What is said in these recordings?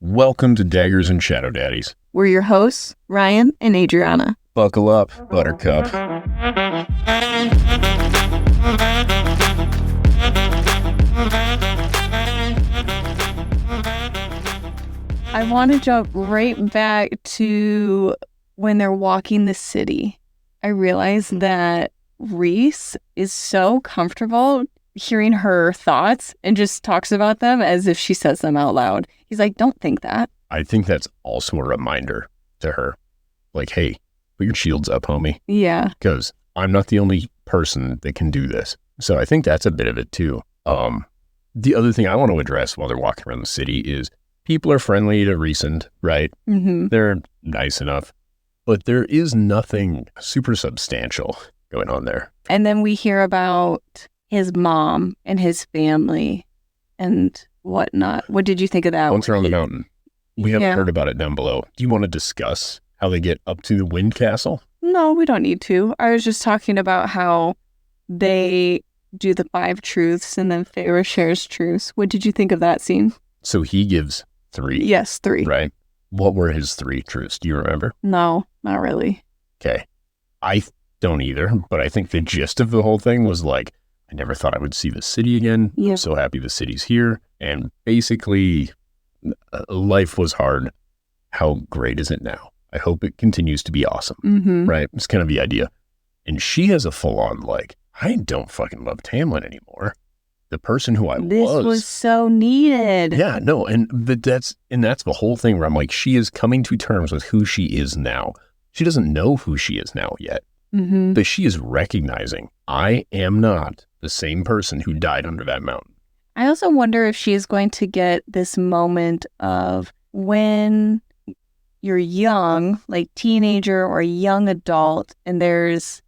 Welcome to Daggers and Shadow Daddies. We're your hosts, Ryan and Adriana. Buckle up, Buttercup. I want to jump right back to when they're walking the city. I realize that Rhys is so comfortable hearing her thoughts and just talks about them as if she says them out loud. He's like, don't think that. I think that's also a reminder to her. Like, hey, put your shields up, homie. Yeah. Because I'm not the only person that can do this. So I think that's a bit of it too. The other thing I want to address while they're walking around the city is people are friendly to Riorson, right? Mm-hmm. They're nice enough. But there is nothing super substantial going on there. And then we hear about his mom and his family and whatnot. What did you think of that? Once they're on the mountain. We haven't heard about it down below. Do you want to discuss how they get up to the Wind Castle? No, we don't need to. I was just talking about how they do the 5 truths and then feyre shares truths. What did you think of that scene? So he gives 3. Yes, 3. Right. What were his 3 truths? Do you remember? No, not really. Okay. I don't either, but I think the gist of the whole thing was like, I never thought I would see the city again. Yep. I'm so happy the city's here. And basically, life was hard. How great is it now? I hope it continues to be awesome. Mm-hmm. Right? It's kind of the idea. And she has a full-on like, I don't fucking love Tamlin anymore. The person who I This was so needed. Yeah, no, and that's the whole thing where I'm like, she is coming to terms with who she is now. She doesn't know who she is now yet, but she is recognizing, I am not the same person who died under that mountain. I also wonder if she is going to get this moment of when you're young, like teenager or young adult, and there's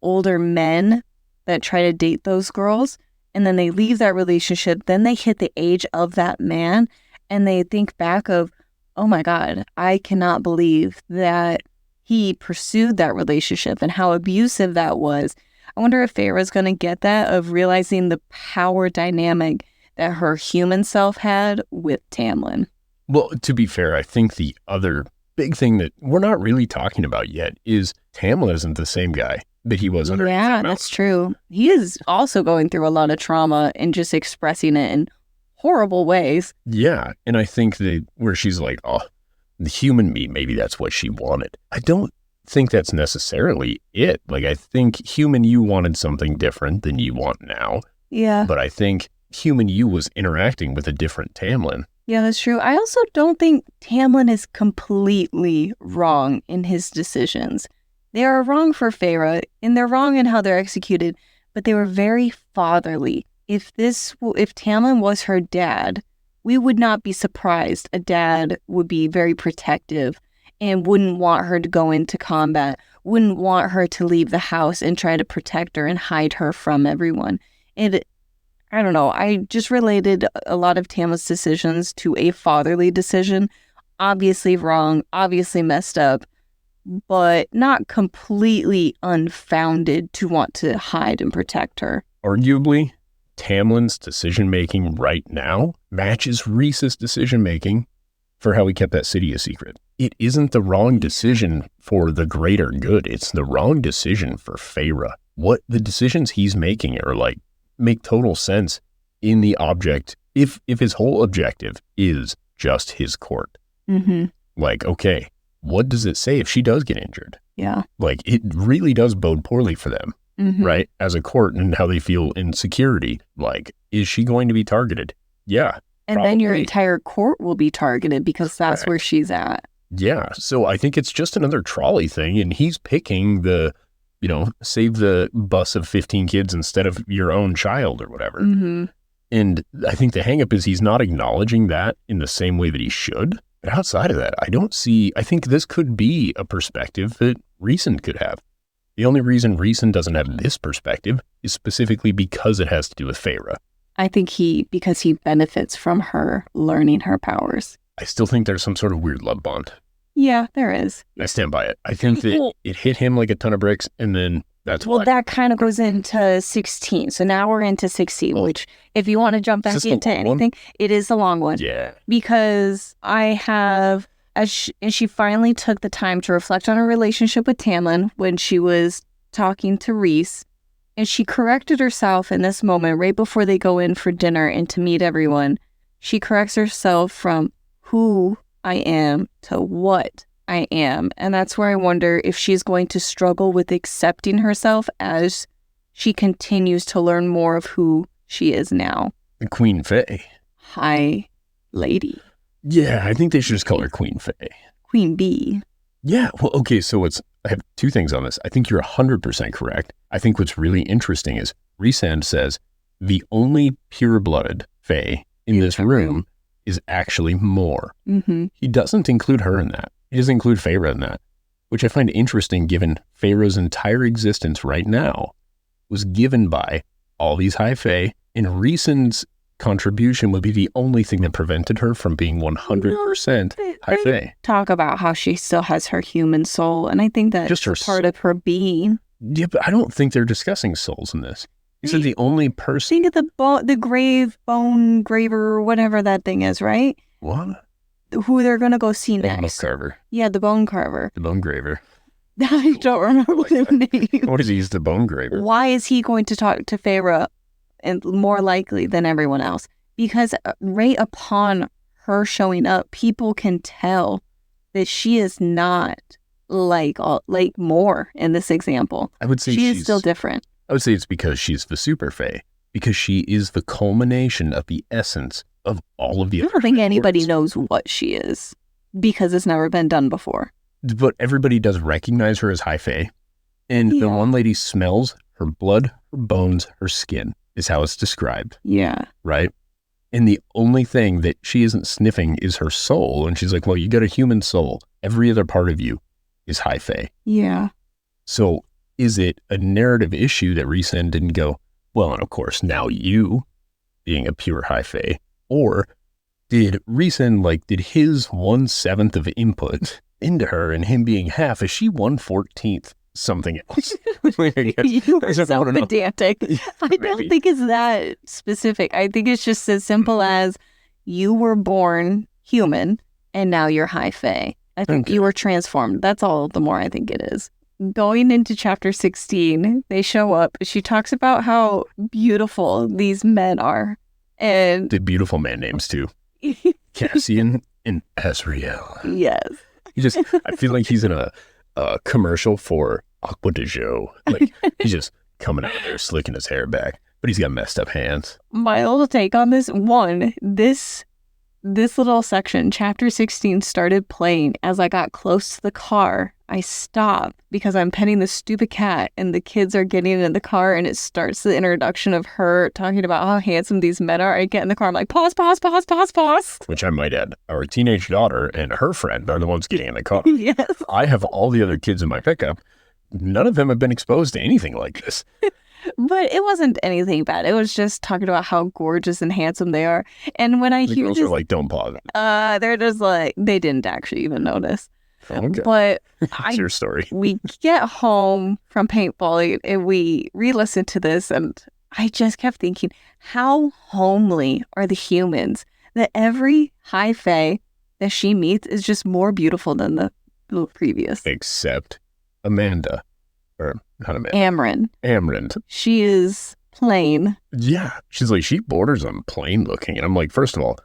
older men that try to date those girls, and then they leave that relationship, then they hit the age of that man, and they think back of, oh my God, I cannot believe that he pursued that relationship and how abusive that was. I wonder if feyre is going to get that, of realizing the power dynamic that her human self had with Tamlin. Well, to be fair, I think the other big thing that we're not really talking about yet is Tamlin isn't the same guy that he was under. Yeah, that's true. He is also going through a lot of trauma and just expressing it in horrible ways. Yeah, and I think that where she's like, oh, the human me, maybe that's what she wanted. I don't think that's necessarily it. Like, I think human you wanted something different than you want now. Yeah. But I think human you was interacting with a different Tamlin. Yeah, that's true. I also don't think Tamlin is completely wrong in his decisions. They are wrong for feyre, and they're wrong in how they're executed, but they were very fatherly. If Tamlin was her dad, we would not be surprised. A dad would be very protective and wouldn't want her to go into combat, wouldn't want her to leave the house and try to protect her and hide her from everyone. And I don't know, I just related a lot of Tamlin's decisions to a fatherly decision. Obviously wrong, obviously messed up, but not completely unfounded to want to hide and protect her. Arguably, Tamlin's decision-making right now matches Rhys's decision-making for how he kept that city a secret. It isn't the wrong decision for the greater good. It's the wrong decision for feyre. What the decisions he's making are like, make total sense in the object. If his whole objective is just his court. Mm-hmm. Like, okay, what does it say if she does get injured? Yeah. Like, it really does bode poorly for them, right? As a court and how they feel insecurity. Like, is she going to be targeted? Yeah. And probably. then your entire court will be targeted because that's where she's at. Yeah. So I think it's just another trolley thing. And he's picking the, save the bus of 15 kids instead of your own child or whatever. Mm-hmm. And I think the hang up is he's not acknowledging that in the same way that he should. But outside of that, I think this could be a perspective that Riorson could have. The only reason Riorson doesn't have this perspective is specifically because it has to do with feyre. I think because he benefits from her learning her powers. I still think there's some sort of weird love bond. Yeah, there is. I stand by it. I think that it hit him like a ton of bricks, and then That's Well, why. that kind of goes into 16. So now we're into 16, which if you want to jump back this the into long one? anything, it is the long one. Yeah. Because I have, and she finally took the time to reflect on her relationship with Tamlin when she was talking to Rhys. And she corrected herself in this moment right before they go in for dinner and to meet everyone. She corrects herself from who I am to what I am. And that's where I wonder if she's going to struggle with accepting herself as she continues to learn more of who she is now. The Queen Fae. High Lady. Yeah, I think they should just call her Queen Fae. Queen Bee. Yeah, well, okay, so I have two things on this. I think you're 100% correct. I think what's really interesting is Rhys says the only pure-blooded Fae in this room is actually more. Mm-hmm. He doesn't include her in that. He doesn't include Feyre in that, which I find interesting given Feyre's entire existence right now was given by all these high Fae, and Rhys's contribution would be the only thing that prevented her from being 100% high Fae. Talk about how she still has her human soul, and I think that's Just her part of her being. Yeah, but I don't think they're discussing souls in this. He said the only person... Think of the grave, bone graver, whatever that thing is, right? What? Who they're going to go see Bone next. carver. Yeah, the bone carver. The bone graver. I don't remember the name. What does he use the bone graver? Why is he going to talk to Feyre and more likely than everyone else? Because right upon her showing up, people can tell that she is not like more in this example. I would say she she's is still different. I would say it's because she's the super Fae. Because she is the culmination of the essence of all of the I don't think anybody knows what she is because it's never been done before. But everybody does recognize her as high Fae. And the one lady smells her blood, her bones, her skin is how it's described. Yeah. Right? And the only thing that she isn't sniffing is her soul. And she's like, well, you got a human soul. Every other part of you is high Fae. Yeah. So is it a narrative issue that Rhys didn't go, well, and of course, now you being a pure high Fae? Or did Rhys did his 1/7 of input into her and him being half, is she 1/14 something else? You are so pedantic. I don't think it's that specific. I think it's just as simple as you were born human and now you're high Fae. I think you were transformed. That's all the more I think it is. Going into chapter 16, they show up. She talks about how beautiful these men are. And the beautiful man names too. Cassian and Asriel. Yes. I feel like he's in a commercial for Aqua de Jo. Like he's just coming out there slicking his hair back, but he's got messed up hands. My little take on this this little section, chapter 16, started playing. As I got close to the car, I stopped because I'm petting the stupid cat and the kids are getting in the car and it starts the introduction of her talking about how handsome these men are. I get in the car, I'm like, pause. Which I might add, our teenage daughter and her friend are the ones getting in the car. Yes. I have all the other kids in my pickup. None of them have been exposed to anything like this. But it wasn't anything bad. It was just talking about how gorgeous and handsome they are. And when I the hear girls this, are like, don't pause. they're just like, they didn't actually even notice. Okay. But That's your story. We get home from paintballing and we re-listen to this, and I just kept thinking, how homely are the humans that every high Fae that she meets is just more beautiful than the previous. Except Amanda. Or not Amanda. Amryn. She is plain. Yeah. She's like, she borders on plain looking. And I'm like, first of all,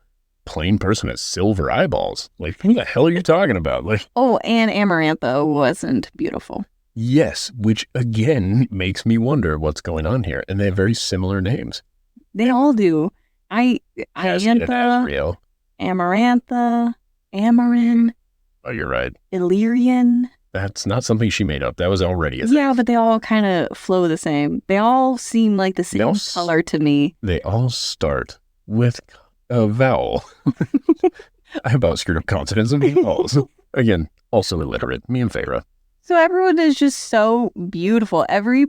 plain person has silver eyeballs. Like, who the hell are you talking about? Like, oh, and Amarantha wasn't beautiful. Yes, which again makes me wonder what's going on here. And they have very similar names. They all do. Ianthe, Amarantha, Amarin. Oh, you're right. Illyrian. That's not something she made up. That was already a thing. Yeah, but they all kind of flow the same. They all seem like the same color to me. They all start with a vowel. I about screwed up consonants and vowels. Again, also illiterate. Me and Feyre. So everyone is just so beautiful. Every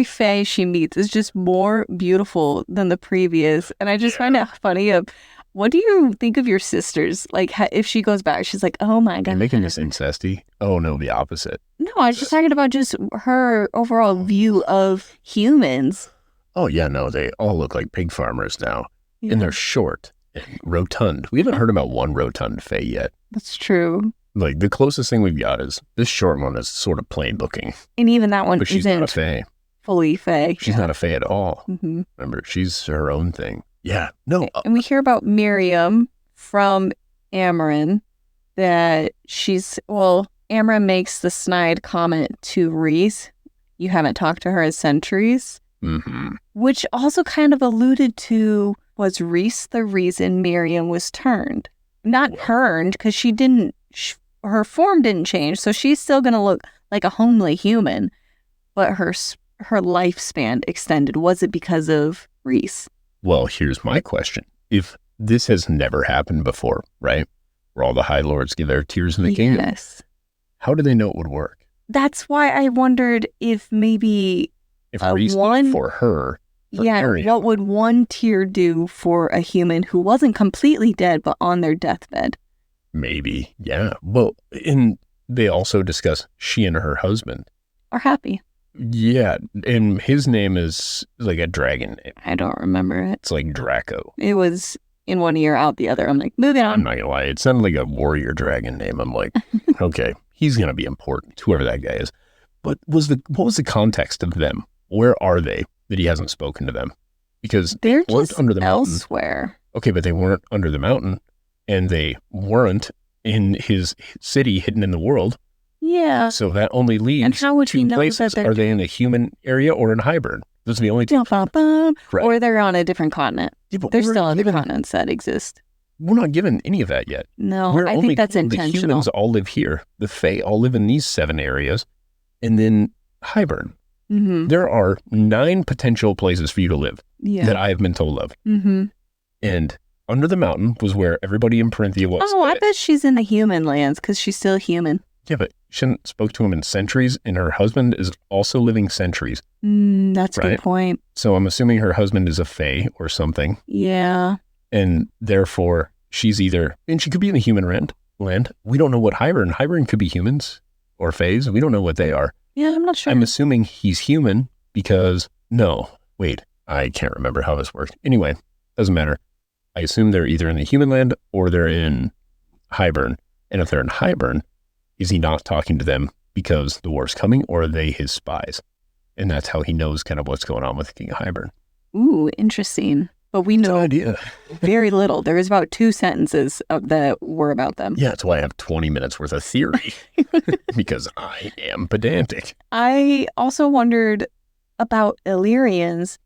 Fae she meets is just more beautiful than the previous. And I just find it funny of What do you think of your sisters? Like, if she goes back, she's like, oh my God. You're making this incesty? Oh, no, the opposite. No, I was just talking about just her overall view of humans. Oh, yeah, no, they all look like pig farmers now. Yeah. And they're short and rotund. We haven't heard about one rotund fae yet. That's true. Like, the closest thing we've got is this short one is sort of plain looking. And even that one but she's not a isn't fae. fully fae. She's not a fae at all. Mm-hmm. Remember, she's her own thing. Yeah, no. And we hear about Miriam from Amarin that Amarin makes the snide comment to Rhys. You haven't talked to her in centuries. Mm-hmm. Which also kind of alluded to, was Rhys the reason Miriam was turned? Not turned, because she didn't, her form didn't change, so she's still going to look like a homely human, but her lifespan extended. Was it because of Rhys? Well, here's my question. If this has never happened before, right? Where all the High Lords give their tears in the kingdom. Yes. How do they know it would work? That's why I wondered if maybe If Rhys did for her, Miriam. What would one tear do for a human who wasn't completely dead but on their deathbed? Maybe, yeah. Well, and they also discuss she and her husband are happy. Yeah, and his name is like a dragon name. I don't remember it. It's like Draco. It was in one ear, out the other. I'm like, moving on. I'm not gonna lie, it sounded like a warrior dragon name. I'm like, okay, he's gonna be important, whoever that guy is. But what was the context of them? Where are they that he hasn't spoken to them? Because they're weren't just under the mountain. Elsewhere. Okay, but they weren't under the mountain, and they weren't in his city hidden in the world. Yeah. So that only leaves and how would two you know places. that Are they in a human area or in Hybern? Those are the only two. Right. Or they're on a different continent. Yeah, but There's still other continents that exist. We're not given any of that yet. No, I think that's intentional. The humans all live here. The Fae all live in these 7 areas. And then Hybern. Mm-hmm. There are 9 potential places for you to live that I have been told of. Mm-hmm. And under the mountain was where everybody in Parinthia was. Oh, I bet she's in the human lands because she's still human. Yeah, but she hadn't spoke to him in centuries, and her husband is also living centuries. That's a good point. So I'm assuming her husband is a fae or something. Yeah. And therefore, she's either, and she could be in the human land. We don't know what Hybern could be humans or faes. We don't know what they are. Yeah, I'm not sure. I'm assuming he's human because, I can't remember how this worked. Anyway, doesn't matter. I assume they're either in the human land or they're in Hybern. And if they're in Hybern, is he not talking to them because the war's coming, or are they his spies? And that's how he knows kind of what's going on with King of Hybern. Ooh, interesting. But we know idea. very little. There is about 2 sentences that were about them. Yeah, that's why I have 20 minutes worth of theory, because I am pedantic. I also wondered about Illyrians.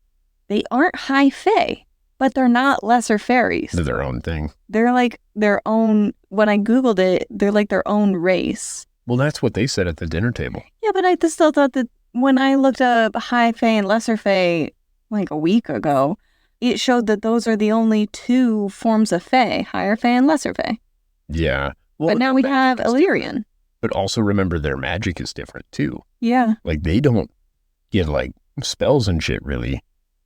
They aren't high fae, but they're not lesser fairies. They're their own thing. They're like their own, when I Googled it, they're like their own race. Well, that's what they said at the dinner table. Yeah, but I just still thought that when I looked up high fae and lesser fae like a week ago, it showed that those are the only 2 forms of fae, higher fae and lesser fae. Yeah. Well, but now we have Illyrian. But also remember their magic is different too. Yeah. Like they don't get like spells and shit really.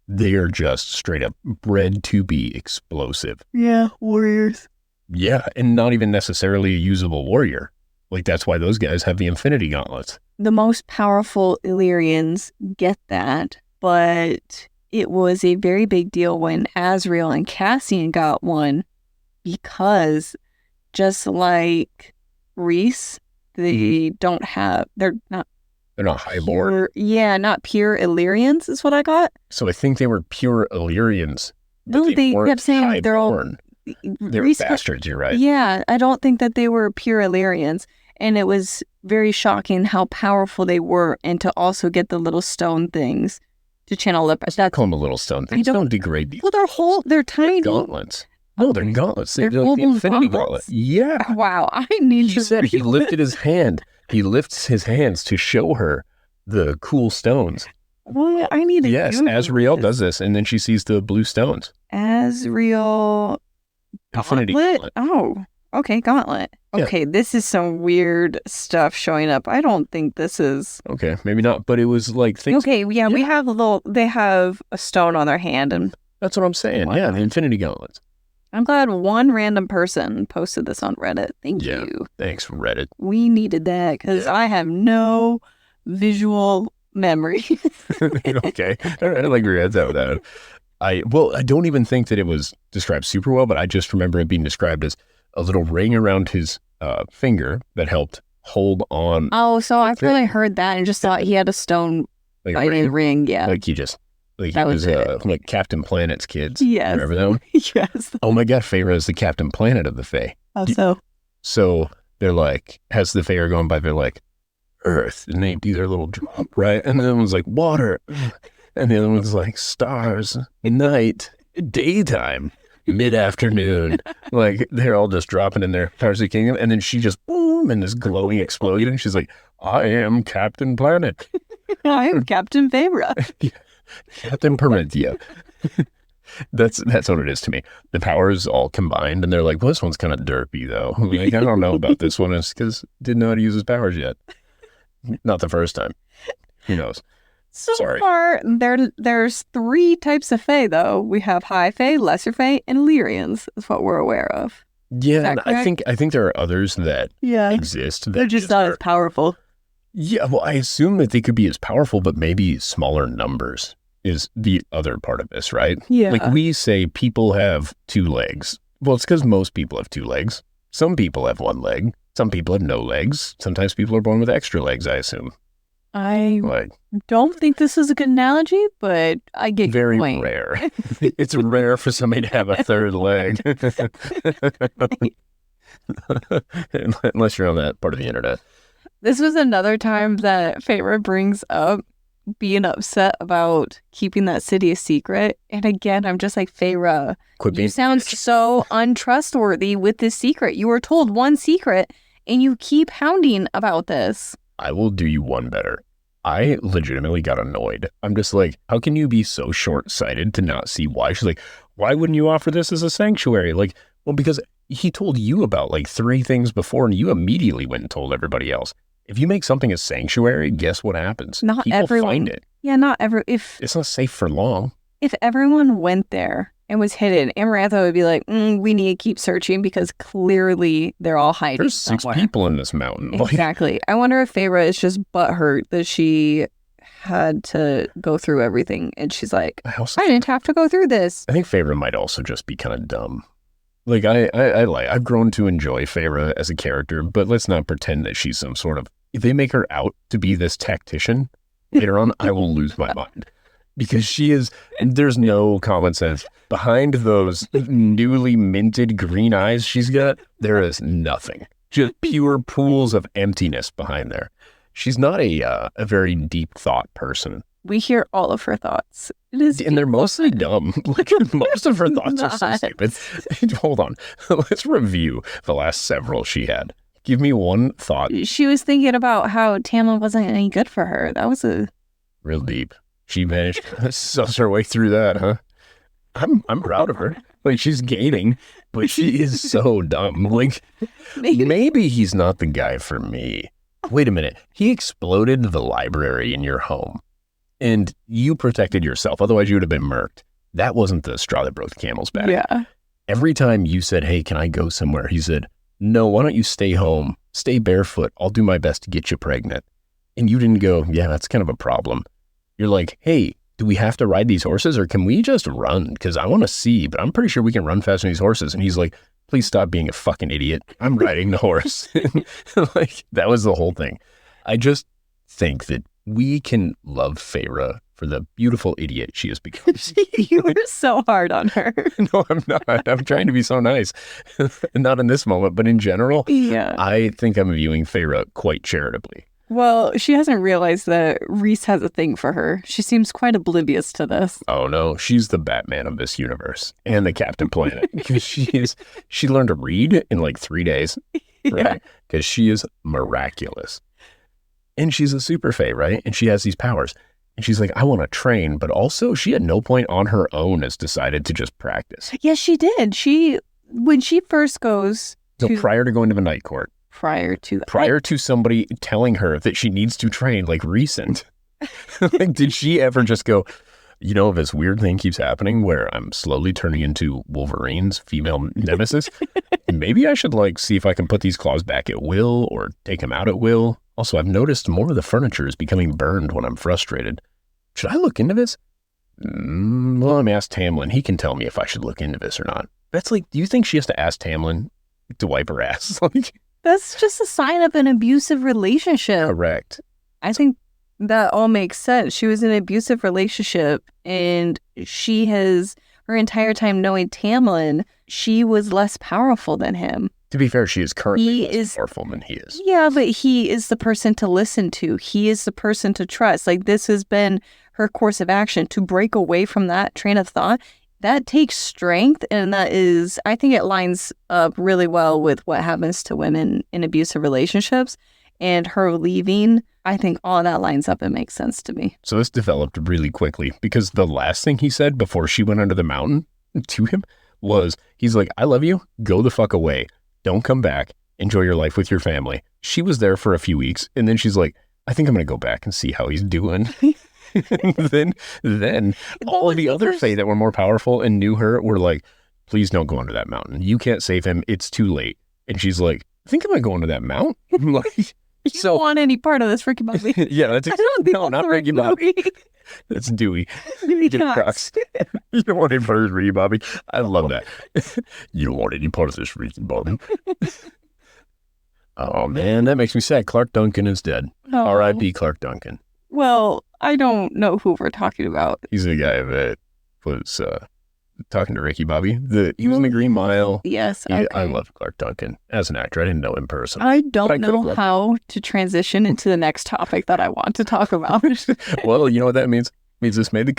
They are just straight up bred to be explosive. Yeah, warriors. Yeah, and not even necessarily a usable warrior. Like that's why those guys have the Infinity Gauntlets. The most powerful Illyrians get that, but it was a very big deal when Azrael and Cassian got one, because just like Rhys, they're not highborn. Yeah, not pure Illyrians is what I got. So I think they were pure Illyrians. No, they kept saying they're all... They're bastards, you're right. Yeah, I don't think that they were pure Illyrians. And it was very shocking how powerful they were, and to also get the little stone things to channel up. Call them a little stone things. Don't degrade these. Well, they're tiny. Gauntlets. No, they're gauntlets. They're like the Infinity Gauntlet. Yeah. Wow, I need He said he lifted his hand. He lifts his hands to show her the cool stones. Well, I need to. Yes, Azrael does this, and then she sees the blue stones. Azrael Infinity Gauntlet. Oh, okay, Gauntlet. Okay, yeah. This is some weird stuff showing up. I don't think this is... Okay, maybe not, but it was like things... Okay, yeah, we have they have a stone on their hand, and... That's what I'm saying, yeah, the Infinity Gauntlets. I'm glad one random person posted this on Reddit. Thank you. Thanks, Reddit. We needed that because I have no visual memory. Okay. All right, I like your heads out with that. I don't even think that it was described super well, but I just remember it being described as a little ring around his finger that helped hold on. Oh, so I really heard that and just thought he had a stone Like ring. Yeah. Like he just, like That he was was like Captain Planet's kids. Yes. Remember that one? Yes. Oh my God, Feyre is the Captain Planet of the Fae. Oh, so. So they're like, as the Fae are going by, they're like, Earth, and they do their little drop, right? And the other one's like, water. And the other one's like, stars, night, daytime, mid-afternoon. Like, they're all just dropping in their Powers of the Kingdom. And then she just, boom, and this glowing explosion. And she's like, I am Captain Planet. I am Captain Feyre. Captain Parenthia. That's what it is to me. The powers all combined, and they're like, well, this one's kind of derpy, though. Like, I don't know about this one. It's because didn't know how to use his powers yet. Not the first time. Who knows? So far, there's 3 types of Fae, though. We have High Fae, Lesser Fae, and Lyrians, is what we're aware of. Yeah, and I think there are others that exist. They're just not as powerful. Yeah, well, I assume that they could be as powerful, but maybe smaller numbers is the other part of this, right? Yeah. Like we say people have 2 legs. Well, it's because most people have 2 legs. Some people have 1 leg. Some people have no legs. Sometimes people are born with extra legs, I assume. I don't think this is a good analogy, but I get very your point. Rare. It's rare for somebody to have a 3rd leg. Unless you're on that part of the internet. This was another time that Feyre brings up being upset about keeping that city a secret. And again, I'm just like, Feyre, you sound so untrustworthy with this secret. You were told one secret and you keep hounding about this. I will do you one better. I legitimately got annoyed. I'm just like, how can you be so short-sighted to not see why? She's like, why wouldn't you offer this as a sanctuary? Like, well, because he told you about like 3 things before and you immediately went and told everybody else. If you make something a sanctuary, guess what happens? Not People everyone. find it. Yeah, not every. It's not safe for long. If everyone went there and was hidden, Amarantha would be like, we need to keep searching because clearly they're all hiding. There's 6 people in this mountain. Exactly. I wonder if Feyre is just butthurt that she had to go through everything. And she's like, I didn't have to go through this. I think Feyre might also just be kind of dumb. Like, I've grown to enjoy Feyre as a character, but let's not pretend that she's some sort of, if they make her out to be this tactician later on, I will lose my mind. Because she is, there's no common sense. Behind those newly minted green eyes she's got, there is nothing. Just pure pools of emptiness behind there. She's not a very deep thought person. We hear all of her thoughts. And they're mostly dumb. Like, most of her thoughts are so stupid. Hold on. Let's review the last several she had. Give me one thought. She was thinking about how Tamlin wasn't any good for her. That was real deep. She managed to suss her way through that, huh? I'm proud of her. Like, she's gaining, but she is so dumb. Like, maybe he's not the guy for me. Wait a minute. He exploded the library in your home, and you protected yourself. Otherwise, you would have been murked. That wasn't the straw that broke the camel's back. Yeah. Every time you said, hey, can I go somewhere? He said, no, why don't you stay home? Stay barefoot. I'll do my best to get you pregnant. And you didn't go, yeah, that's kind of a problem. You're like, hey, do we have to ride these horses or can we just run? Because I want to see, but I'm pretty sure we can run faster than these horses. And he's like, please stop being a fucking idiot. I'm riding the horse. Like, that was the whole thing. I just think that we can love Feyre for the beautiful idiot she has become. You were so hard on her. No, I'm not. I'm trying to be so nice. Not in this moment, but in general. Yeah. I think I'm viewing Feyre quite charitably. Well, she hasn't realized that Rhys has a thing for her. She seems quite oblivious to this. Oh no, she's the Batman of this universe and the Captain Planet. Because she learned to read in like 3 days, right? Because she is miraculous. And she's a super fae, right? And she has these powers. And she's like, I want to train, but also she at no point on her own has decided to just practice. Yes, she did. When she first goes to... So prior to going to the night court. Prior to somebody telling her that she needs to train, like recent. Like, did she ever just go, This weird thing keeps happening where I'm slowly turning into Wolverine's female nemesis. Maybe I should see if I can put these claws back at will or take them out at will. Also, I've noticed more of the furniture is becoming burned when I'm frustrated. Should I look into this? Well, let me ask Tamlin. He can tell me if I should look into this or not. That's do you think she has to ask Tamlin to wipe her ass? That's just a sign of an abusive relationship. Correct. I think that all makes sense. She was in an abusive relationship, and she has, her entire time knowing Tamlin, she was less powerful than him. To be fair, she is currently less powerful than he is. Yeah, but he is the person to listen to. He is the person to trust. This has been her course of action. To break away from that train of thought, that takes strength, and that is, I think it lines up really well with what happens to women in abusive relationships. And her leaving, I think all of that lines up and makes sense to me. So this developed really quickly because the last thing he said before she went under the mountain to him was, he's like, I love you, go the fuck away. Don't come back. Enjoy your life with your family. She was there for a few weeks, and then she's like, I think I'm going to go back and see how he's doing. then all of the other Fae that were more powerful and knew her were like, please don't go under that mountain. You can't save him. It's too late. And she's like, I think I'm going to go under that mountain. You don't want any part of this, Ricky Bobby. Yeah, that's no, not Ricky Bobby. That's Dewey. Dewey Cox. You don't want any part of this, Ricky Bobby. I love that. You don't want any part of this, Ricky Bobby. Oh, man, that makes me sad. Clark Duncan is dead. Oh. R.I.P. Clark Duncan. Well, I don't know who we're talking about. He's the guy that was talking to Ricky Bobby. He was in the Green Mile. Yes, okay. I love Clark Duncan as an actor. I didn't know him in person. I don't know how to transition into the next topic that I want to talk about. Well, you know what that means? It means this made the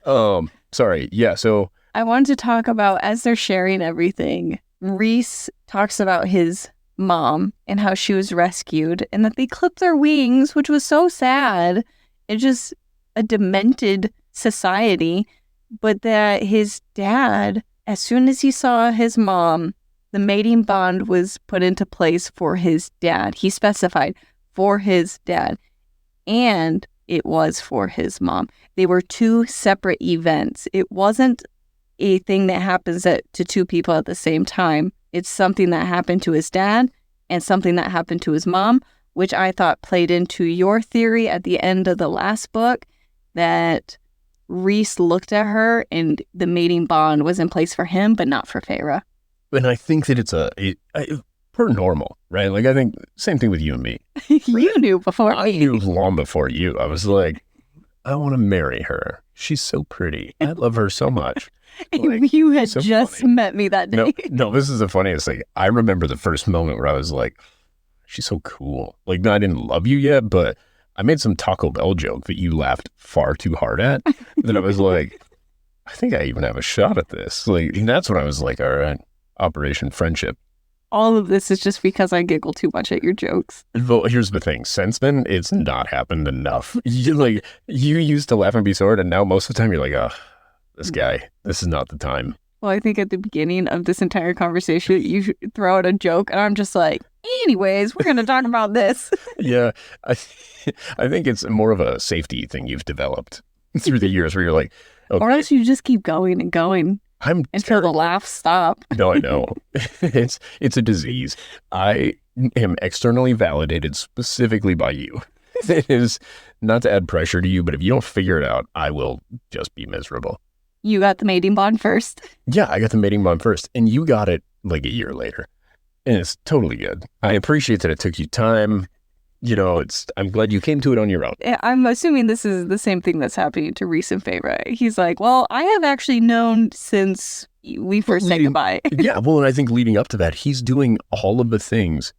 cut. Sorry. Yeah, so I wanted to talk about, as they're sharing everything, Rhys talks about his mom and how she was rescued and that they clipped their wings, which was so sad. It's just a demented society, but that his dad, as soon as he saw his mom, the mating bond was put into place for his dad. He specified for his dad, and it was for his mom. They were two separate events. It wasn't a thing that happens to two people at the same time. It's something that happened to his dad and something that happened to his mom, which I thought played into your theory at the end of the last book, that Rhys looked at her and the mating bond was in place for him, but not for Feyre. And I think that it's per normal, right? I think same thing with you and me. You knew before. I knew long before you. I was like, I want to marry her. She's so pretty. I love her so much. You had so just funny. Met me that day. No, this is the funniest thing. I remember the first moment where I was like, she's so cool. I didn't love you yet, but I made some Taco Bell joke that you laughed far too hard at. Then I was like, I think I even have a shot at this. And that's when I was like, all right, Operation Friendship. All of this is just because I giggle too much at your jokes. Well, here's the thing. Since then, it's not happened enough. You used to laugh and be sore, and now most of the time you're like, oh, this guy, this is not the time. Well, I think at the beginning of this entire conversation, you throw out a joke, and I'm just like, anyways, we're going to talk about this. Yeah, I think it's more of a safety thing you've developed through the years where you're like, okay. Or else you just keep going and going until the laughs stop. No, I know. It's a disease. I am externally validated specifically by you. It is not to add pressure to you, but if you don't figure it out, I will just be miserable. You got the mating bond first? Yeah, I got the mating bond first, and you got it a year later. And it's totally good. I appreciate that it took you time. I'm glad you came to it on your own. I'm assuming this is the same thing that's happening to Rhys and Feyre. He's like, well, I have actually known since we first said goodbye. Yeah, well, and I think leading up to that, he's doing all of the things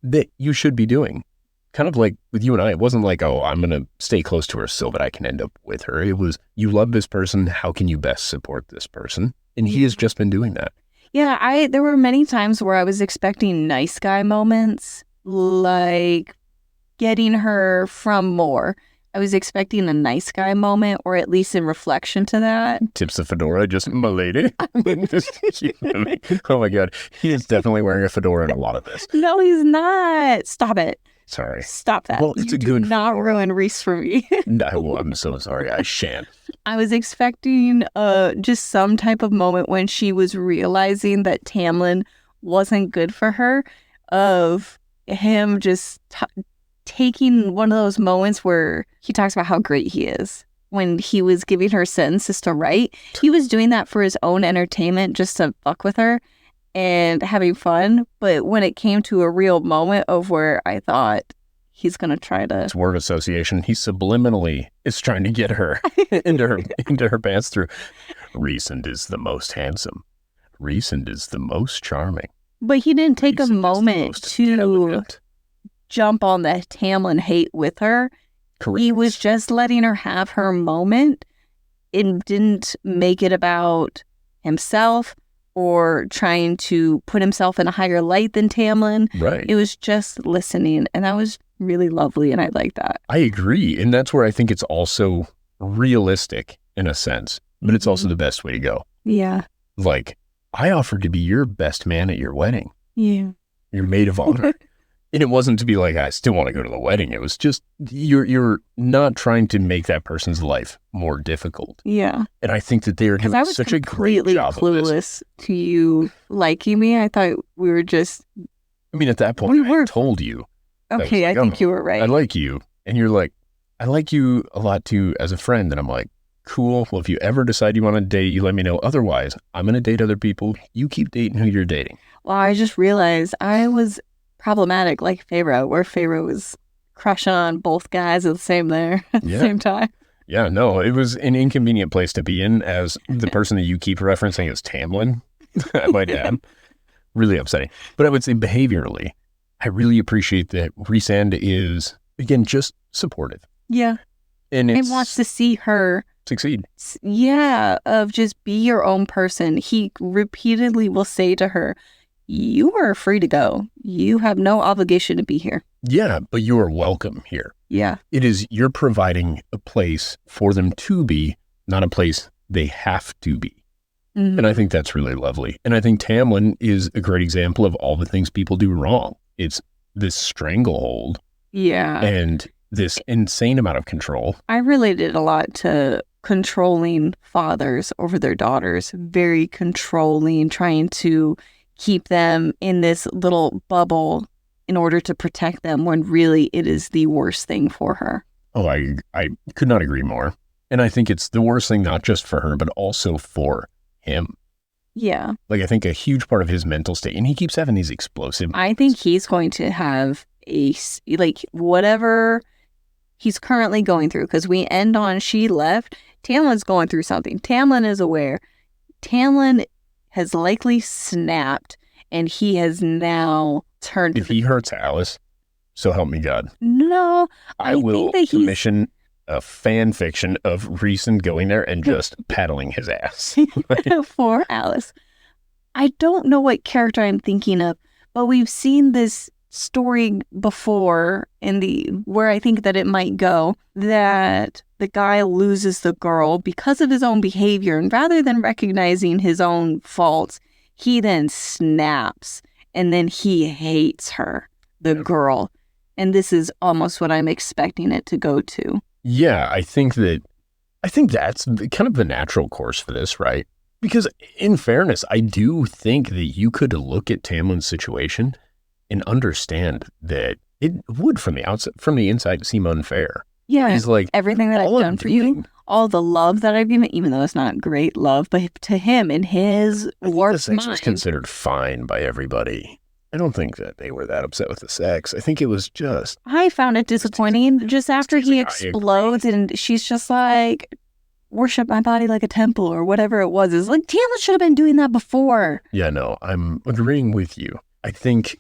that you should be doing. Kind of like with you and I, it wasn't like, oh, I'm going to stay close to her so that I can end up with her. It was, you love this person. How can you best support this person? And he has just been doing that. Yeah, there were many times where I was expecting nice guy moments, like getting her from more. I was expecting a nice guy moment, or at least in reflection to that. Tips the fedora, just my lady. Oh my God. He is definitely wearing a fedora in a lot of this. No, he's not. Stop it. Sorry. Stop that. Well, it's You a do good not ruin Rhys for me. No, I'm so sorry. I shan't. I was expecting just some type of moment when she was realizing that Tamlin wasn't good for her, of him just taking one of those moments where he talks about how great he is. When he was giving her sentences to write, he was doing that for his own entertainment, just to fuck with her and having fun. But when it came to a real moment of where I thought he's going to try to... It's word association. He subliminally is trying to get her into her pants through. Rhysand is the most handsome. Rhysand is the most charming. But he didn't take a Rhysand is the moment most to elegant. jump on the Tamlin hate with her. Correct. He was just letting her have her moment and didn't make it about himself or trying to put himself in a higher light than Tamlin. Right. It was just listening, and that was really lovely, and I like that. I agree. And that's where I think it's also realistic in a sense, but it's also the best way to go. Yeah. Like, I offered to be your best man at your wedding, Yeah. your maid of honor. And it wasn't to be like, I still want to go to the wedding. It was just, you're not trying to make that person's life more difficult. Yeah. And I think that they are Because doing I was such a great completely job of this. clueless to you liking me. I thought we were just... I mean, at that point, We I were. had told you, Okay, I like, think you were right. I like you. And you're like, I like you a lot too as a friend. And I'm like, cool. Well, if you ever decide you want to date, you let me know. Otherwise, I'm going to date other people. You keep dating who you're dating. Well, I just realized I was problematic like Feyre, where Feyre was crushing on both guys at the same Yeah. same time. Yeah, no, it was an inconvenient place to be in as the person that you keep referencing is Tamlin, I might add. Really upsetting. But I would say behaviorally, I really appreciate that Rhysand is, again, just supportive. Yeah. And And it's wants to see her, succeed. of just be your own person. He repeatedly will say to her, you are free to go. You have no obligation to be here. Yeah, but you are welcome here. Yeah. It is, you're providing a place for them to be, not a place they have to be. Mhm. And I think that's really lovely. And I think Tamlin is a great example of all the things people do wrong. It's this stranglehold Yeah. and this insane amount of control. I related a lot to controlling fathers over their daughters, very controlling, trying to keep them in this little bubble in order to protect them when really it is the worst thing for her. Oh, I could not agree more. And I think it's the worst thing, not just for her, but also for him. Yeah. Like, I think a huge part of his mental state, and he keeps having these explosive. I think he's going to have whatever he's currently going through, because we end on she left. Tamlin's going through something. Tamlin is aware. Tamlin has likely snapped, and he has now turned. If he hurts Alice, so help me God, No, I think will that he's- commission a fan fiction of Rhysand going there and just paddling his ass. for Alice. I don't know what character I'm thinking of, but we've seen this story before where I think that it might go, that the guy loses the girl because of his own behavior, and rather than recognizing his own faults, he then snaps, and then he hates her, the girl. And this is almost what I'm expecting it to go to. Yeah, I think that's kind of the natural course for this, right? Because in fairness, I do think that you could look at Tamlin's situation and understand that it would from the inside seem unfair. Yeah, He's like, everything that I've all I'm done for you, doing- all the love that I've given, even though it's not great love, but to him, in his I think the warped sex was mind. considered fine by everybody. I don't think that they were that upset with the sex. I think it was just, I found it disappointing just after he I agree. explodes and she's just like, worship my body like a temple or whatever it was. It's like, Tamlin should have been doing that before. yeah, no, I'm agreeing with you. I think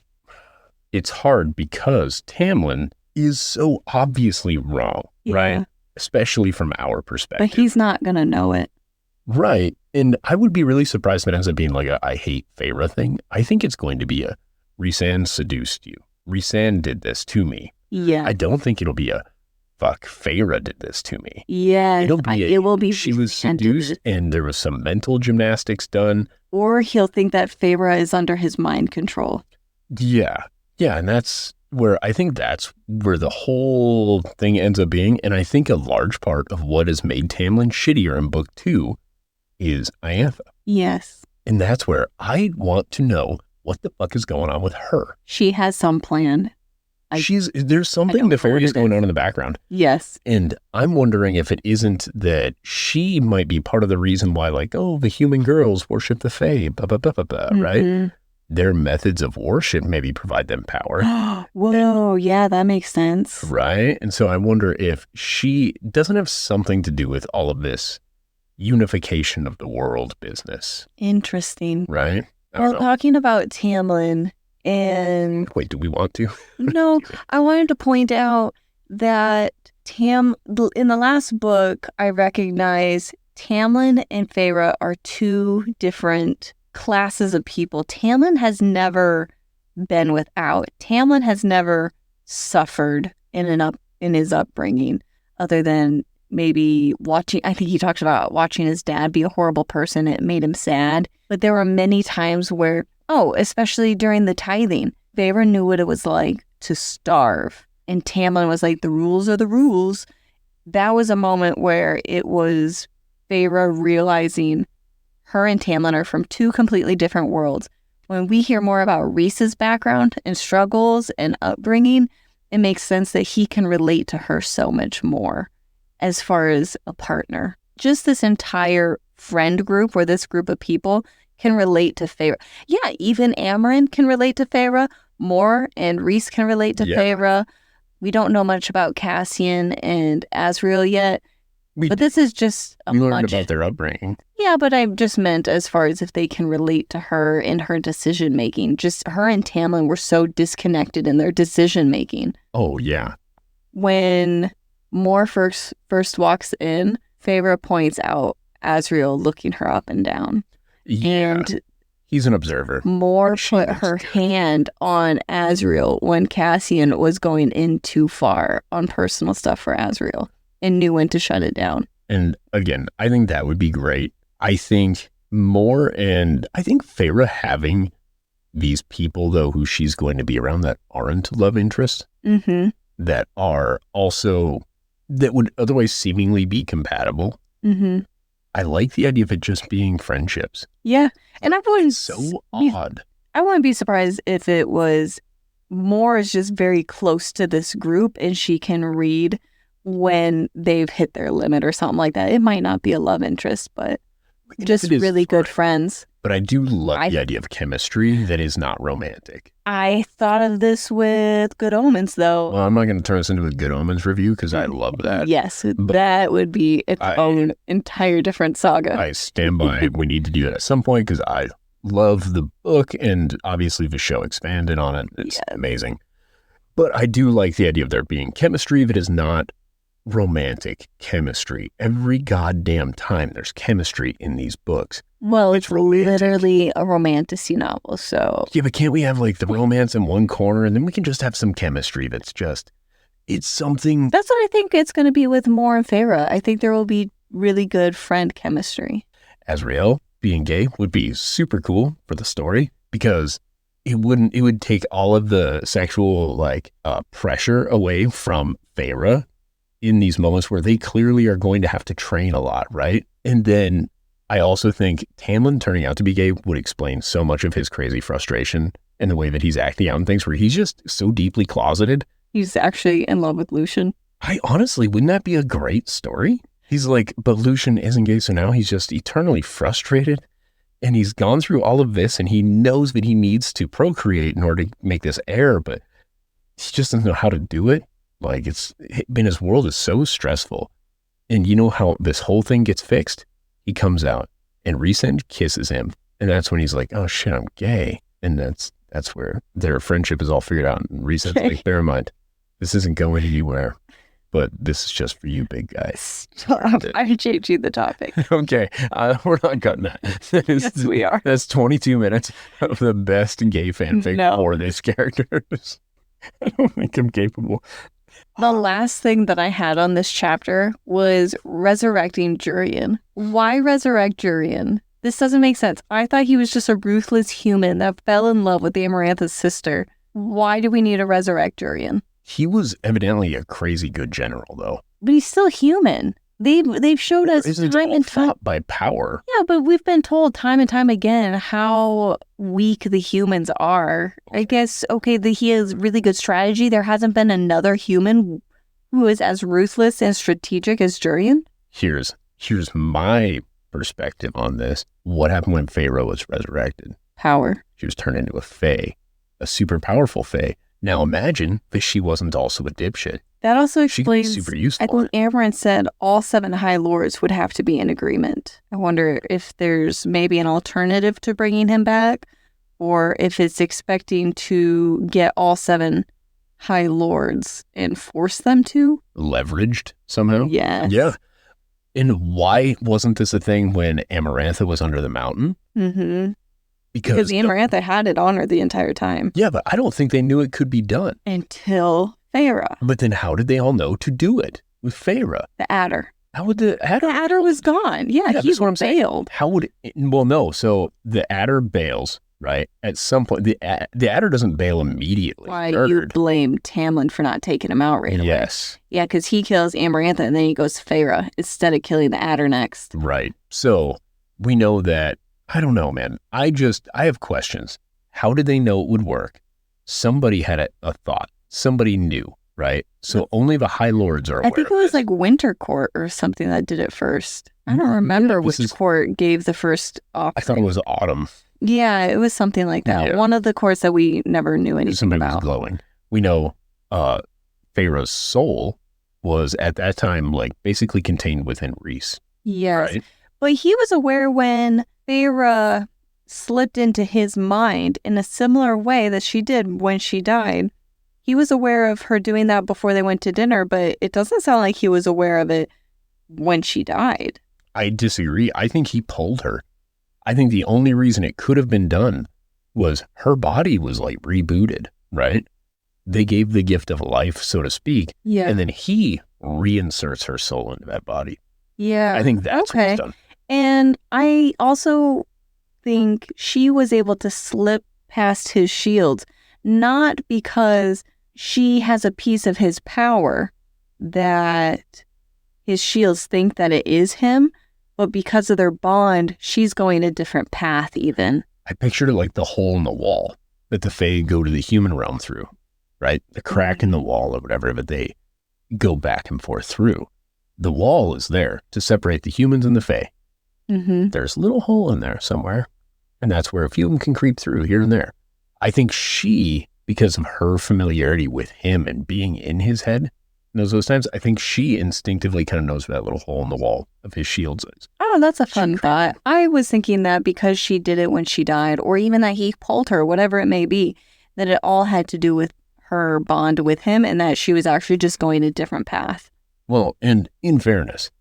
it's hard because Tamlin is so obviously wrong, Yeah. right? Especially from our perspective. But he's not going to know it. Right. And I would be really surprised if it ends up being like a I hate Feyre thing. I think it's going to be a Rhysand seduced you. Rhysand did this to me. Yeah. I don't think it'll be a fuck Feyre did this to me. Yeah. It'll be it will be. She was Rhysand did seduced it. and there was some mental gymnastics done. Or he'll think that Feyre is under his mind control. Yeah. Yeah. And that's where I think that's where the whole thing ends up being. And I think a large part of what has made Tamlin shittier in book 2 is Ianthe. Yes. And that's where I want to know what the fuck is going on with her. She has some plan. There's something nefarious going on in the background. Yes. And I'm wondering if it isn't that she might be part of the reason why, like, oh, the human girls worship the fae, right? Their methods of worship maybe provide them power. Whoa, yeah, that makes sense. Right? And so I wonder if she doesn't have something to do with all of this unification of the world business. Interesting. Right? Well, talking about Tamlin and... Wait, do we want to? No, I wanted to point out that in the last book, I recognize Tamlin and Feyre are two different classes of people. Tamlin has never been without. Tamlin has never suffered in his upbringing, other than maybe watching. I think he talks about watching his dad be a horrible person. It made him sad. But there were many times where, especially during the tithing, Feyre knew what it was like to starve, and Tamlin was like, the rules are the rules. That was a moment where it was Feyre realizing her and Tamlin are from two completely different worlds. When we hear more about Rhys's background and struggles and upbringing, it makes sense that he can relate to her so much more as far as a partner. Just this entire friend group, where this group of people can relate to Feyre. Yeah, even Amren can relate to Feyre more, and Rhys can relate to Feyre. We don't know much about Cassian and Azriel yet. But this is just we learned about their upbringing. Yeah, but I just meant as far as if they can relate to her in her decision making. Just her and Tamlin were so disconnected in their decision making. Oh yeah. When Mor first walks in, Feyre points out Azriel looking her up and down. Yeah. And he's an observer. Mor put her hand on Azriel when Cassian was going in too far on personal stuff for Azriel, and knew when to shut it down. And again, I think that would be great. I think Mor and I think Feyre having these people, though, who she's going to be around that aren't love interests, that are also, that would otherwise seemingly be compatible. I like the idea of it just being friendships. Yeah. And I wouldn't... So odd. I wouldn't be surprised if it was Mor is just very close to this group and she can read when they've hit their limit or something like that. It might not be a love interest, but just really good friends. But I do love the idea of chemistry that is not romantic. I thought of this with Good Omens, though. Well, I'm not going to turn this into a Good Omens review because I love that. Yes, that would be its own entire different saga. I stand by. We need to do it at some point because I love the book, and obviously the show expanded on it. It's amazing. But I do like the idea of there being chemistry that is not romantic chemistry. Every goddamn time there's chemistry in these books. Well, it's literally a romantasy novel, so... Yeah, but can't we have like the romance in one corner and then we can just have some chemistry that's just... It's something... That's what I think it's going to be with Mor and Feyre. I think there will be really good friend chemistry. Azriel being gay would be super cool for the story because it would take all of the sexual pressure away from Feyre in these moments where they clearly are going to have to train a lot, right? And then I also think Tamlin turning out to be gay would explain so much of his crazy frustration and the way that he's acting out and things where he's just so deeply closeted. He's actually in love with Lucian. Wouldn't that be a great story? He's like, but Lucian isn't gay, so now he's just eternally frustrated. And he's gone through all of this and he knows that he needs to procreate in order to make this heir, but he just doesn't know how to do it. Like, his world is so stressful. And you know how this whole thing gets fixed? He comes out and Rhys kisses him. And that's when he's like, oh shit, I'm gay. And that's where their friendship is all figured out. And Rhys is like, bear in mind, this isn't going anywhere, but this is just for you, big guy. Stop. I'm changing the topic. Okay. We're not cutting that. Yes, we are. That's 22 minutes of the best gay fanfic for these characters. I don't think I'm capable. The last thing that I had on this chapter was resurrecting Jurian. Why resurrect Jurian? This doesn't make sense. I thought he was just a ruthless human that fell in love with Amarantha's sister. Why do we need to resurrect Jurian? He was evidently a crazy good general, though. But he's still human. They've showed us time and time by power. Yeah, but we've been told time and time again how weak the humans are. I guess he has really good strategy. There hasn't been another human who is as ruthless and strategic as Jurian. Here's my perspective on this. What happened when Feyre was resurrected? Power. She was turned into a fae, a super powerful fae. Now imagine if she wasn't also a dipshit. That also explains, she could be super useful. I think Amaranth said all 7 High Lords would have to be in agreement. I wonder if there's maybe an alternative to bringing him back, or if it's expecting to get all 7 High Lords and force them to. Leveraged somehow? Yes. Yeah. And why wasn't this a thing when Amarantha was under the mountain? Mm-hmm. Because Amarantha had it on her the entire time. Yeah, but I don't think they knew it could be done. Until Feyre. But then how did they all know to do it with Feyre? The adder. How would the adder? The adder was gone. Yeah, he bailed. Saying. How would it, well, no. So the adder bails, right? At some point, the adder doesn't bail immediately. Why you blame Tamlin for not taking him out right away? Yes. Yeah, because he kills Amarantha and then he goes to Feyre instead of killing the adder next. Right. So we know that. I don't know, man. I have questions. How did they know it would work? Somebody had a thought. Somebody knew, right? So only the High Lords are aware. I think it was like Winter Court or something that did it first. I don't remember which court gave the first offspring. I thought it was Autumn. Yeah, it was something like that. Yeah. One of the courts that we never knew anything Somebody about. Was glowing. We know Feyre's soul was at that time like basically contained within Rhys. Yes. Right? But he was aware when Feyre slipped into his mind in a similar way that she did when she died. He was aware of her doing that before they went to dinner, but it doesn't sound like he was aware of it when she died. I disagree. I think he pulled her. I think the only reason it could have been done was her body was like rebooted, right? They gave the gift of life, so to speak. Yeah. And then he reinserts her soul into that body. Yeah. I think that's what's done. And I also think she was able to slip past his shields, not because she has a piece of his power that his shields think that it is him, but because of their bond, she's going a different path even. I pictured it like the hole in the wall that the Fae go to the human realm through, right? The crack in the wall or whatever, but they go back and forth through. The wall is there to separate the humans and the Fae. Mm-hmm. There's a little hole in there somewhere, and that's where a few of them can creep through here and there. I think she, because of her familiarity with him and being in his head, knows those times. I think she instinctively kind of knows where that little hole in the wall of his shields is. Oh, that's a fun thought. I was thinking that because she did it when she died, or even that he pulled her, whatever it may be, that it all had to do with her bond with him and that she was actually just going a different path. Well, and in fairness,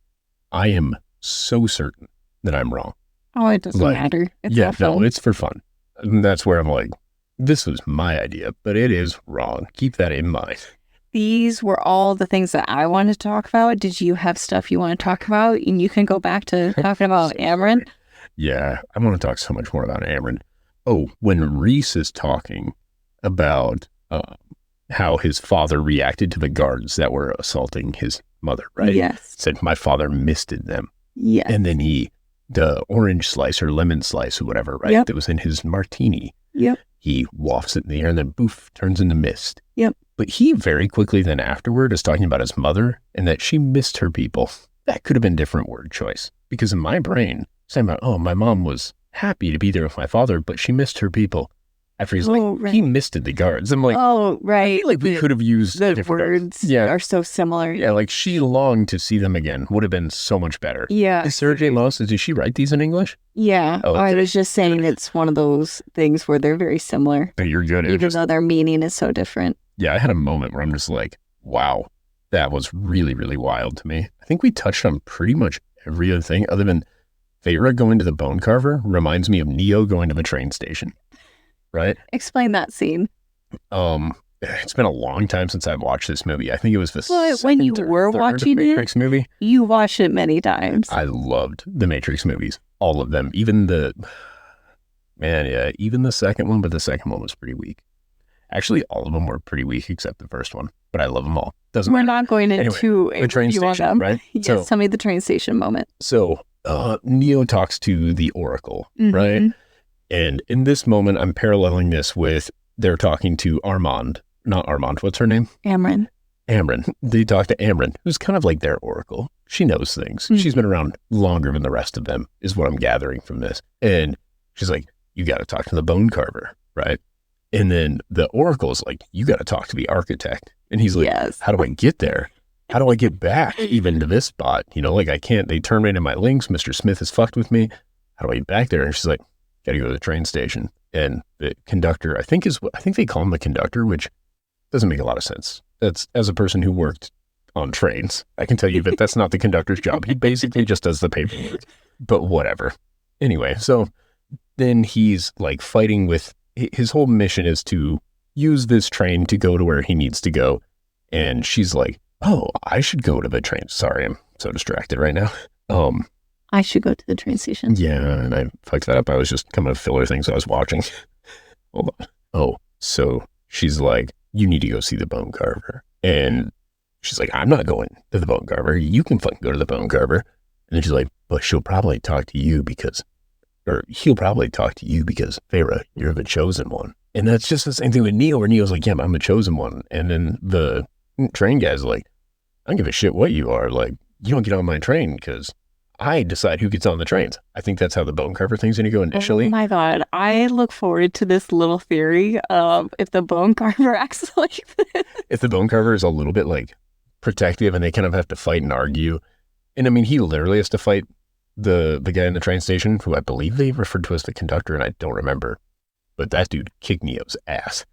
I am so certain that I'm wrong. Oh, it doesn't matter. It's no, it's for fun. And that's where I'm like, this was my idea, but it is wrong. Keep that in mind. These were all the things that I wanted to talk about. Did you have stuff you want to talk about? And you can go back to talking about Amaranth. Yeah, I want to talk so much more about Amaranth. Oh, when Rhys is talking about how his father reacted to the guards that were assaulting his mother, right? Yes. Said, my father misted them. Yes. And then the orange slice or lemon slice or whatever, right? Yep. That was in his martini. Yep. He wafts it in the air and then poof, turns into mist. Yep. But he very quickly then afterward is talking about his mother and that she missed her people. That could have been a different word choice. Because in my brain, saying about, oh, my mom was happy to be there with my father, but she missed her people. After he's right. He misted the guards. I'm like, oh, right. I feel like we could have used the words are so similar. Yeah, like she longed to see them again. Would have been so much better. Yeah. Is Sarah J. Maas, did she write these in English? Yeah. Oh, okay. I was just saying it's one of those things where they're very similar. But you're good. Even though their meaning is so different. Yeah, I had a moment where I'm just like, wow, that was really, really wild to me. I think we touched on pretty much every other thing other than Feyre going to the bone carver reminds me of Neo going to the train station. Right? Explain that scene. It's been a long time since I've watched this movie. I think it was the when you were watching Matrix movie. You watched it many times. I loved the Matrix movies, all of them. Even the second one, but the second one was pretty weak. Actually, all of them were pretty weak except the first one, but I love them all. We're not going into the train station, them. Right? Yes, tell me the train station moment. So Neo talks to the Oracle, right? And in this moment, I'm paralleling this with they're talking to not Armand, what's her name? Amren. They talk to Amren, who's kind of like their Oracle. She knows things. She's been around longer than the rest of them, is what I'm gathering from this. And she's like, you got to talk to the bone carver, right? And then the Oracle's like, you got to talk to the architect. And he's like, yes. How do I get there? How do I get back even to this spot? Like I can't, they turn me into my links. Mr. Smith has fucked with me. How do I get back there? And she's like, got to go to the train station. And the conductor, I think they call him the conductor, which doesn't make a lot of sense. That's, as a person who worked on trains, I can tell you that that's not the conductor's job. He basically just does the paperwork, but whatever. Anyway, so then he's like fighting with, his whole mission is to use this train to go to where he needs to go. And she's like, oh, I should go to the train. Sorry, I'm so distracted right now. I should go to the train station. Yeah, and I fucked that up. I was just coming to filler things I was watching. Hold on. Oh, so she's like, you need to go see the bone carver. And she's like, I'm not going to the bone carver. You can fucking go to the bone carver. And then she's like, but he'll probably talk to you because feyre, you're the chosen one. And that's just the same thing with Neo, where Neo's like, yeah, I'm the chosen one. And then the train guy's like, I don't give a shit what you are. Like, you don't get on my train because I decide who gets on the trains. I think that's how the bone carver thing's going to go initially. Oh my God. I look forward to this little theory of if the bone carver acts like this. If the bone carver is a little bit like protective and they kind of have to fight and argue. And I mean, he literally has to fight the guy in the train station, who I believe they referred to as the conductor, and I don't remember. But that dude kicked Neo's ass.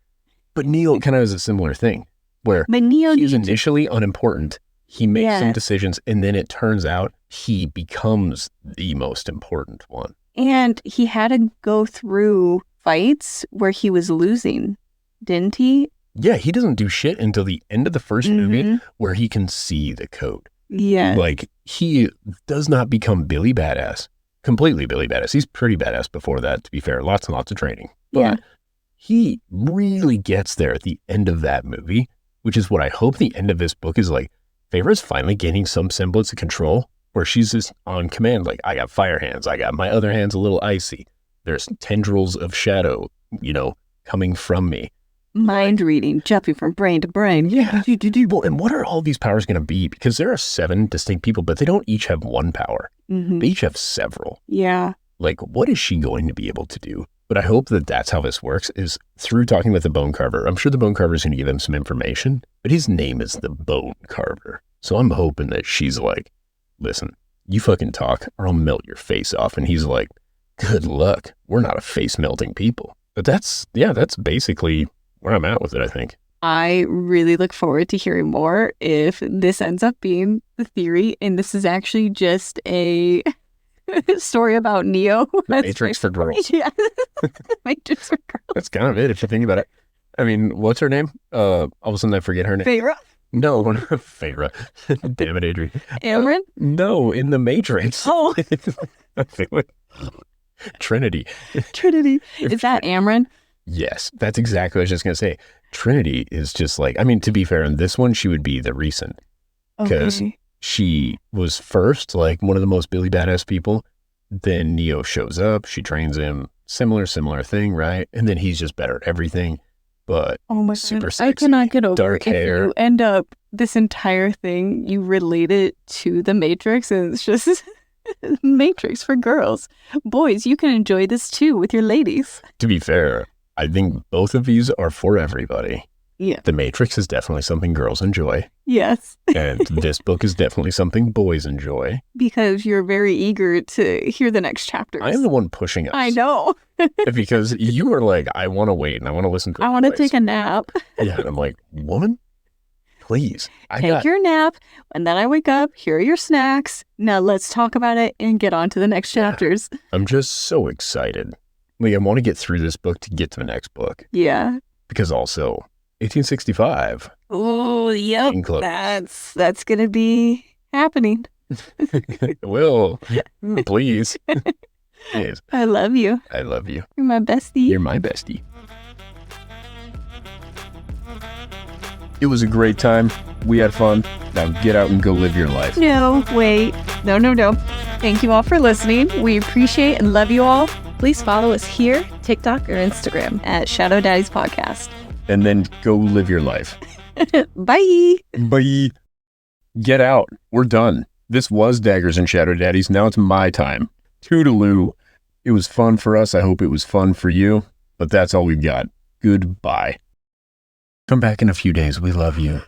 But Neo kind of has a similar thing, where he's initially unimportant. He makes some decisions, and then it turns out he becomes the most important one. And he had to go through fights where he was losing, didn't he? Yeah, he doesn't do shit until the end of the first movie, where he can see the code. Yeah. Like, he does not become Billy Badass, completely Billy Badass. He's pretty badass before that, to be fair. Lots and lots of training. But he really gets there at the end of that movie, which is what I hope the end of this book is like. Feyre's finally gaining some semblance of control, where she's just on command. Like, I got fire hands. I got my other hands a little icy. There's tendrils of shadow, coming from me. Mind reading, jumping from brain to brain. Yeah. Well, and what are all these powers going to be? Because there are 7 distinct people, but they don't each have one power. They each have several. Yeah. Like, what is she going to be able to do? But I hope that that's how this works, is through talking with the bone carver. I'm sure the bone carver is going to give him some information, but his name is the bone carver. So I'm hoping that she's like, listen, you fucking talk or I'll melt your face off. And he's like, good luck. We're not a face melting people. But that's basically where I'm at with it, I think. I really look forward to hearing more if this ends up being the theory and this is actually just a story about Neo. Matrix for girls. Yeah. Matrix for girls. That's kind of it if you think about it. I mean, what's her name? All of a sudden I forget her name. Feyre? No, feyre. Damn it, Adri. Amren? No, in the Matrix. Oh. Trinity. Is that Amren? Yes, that's exactly what I was just going to say. Trinity is just like, I mean, to be fair, in this one, she would be the Riorson. Because she was first, like, one of the most Billy Badass people. Then Neo shows up, she trains him, similar thing, right? And then he's just better at everything. But oh my super God, sexy, I cannot get over dark hair. You end up, this entire thing, you relate it to the Matrix, and it's just Matrix for girls. Boys, you can enjoy this too with your ladies. To be fair, I think both of these are for everybody. Yeah. The Matrix is definitely something girls enjoy. Yes. And this book is definitely something boys enjoy. Because you're very eager to hear the next chapters. I am the one pushing us. I know. Because you are like, I want to wait and I want to listen to it. I want to take a nap. Yeah, and I'm like, woman, please. Take your nap, and then I wake up, here are your snacks. Now let's talk about it and get on to the next chapters. I'm just so excited. Like, I want to get through this book to get to the next book. Yeah. Because also, 1865. Oh, yep. That's going to be happening. Will, please. Please. I love you. I love you. You're my bestie. You're my bestie. It was a great time. We had fun. Now get out and go live your life. No, wait. No. Thank you all for listening. We appreciate and love you all. Please follow us here, TikTok or Instagram at Shadow Daddies Podcast. And then go live your life. Bye. Bye. Get out. We're done. This was Daggers and Shadow Daddies. Now it's my time. Toodaloo. It was fun for us. I hope it was fun for you. But that's all we've got. Goodbye. Come back in a few days. We love you.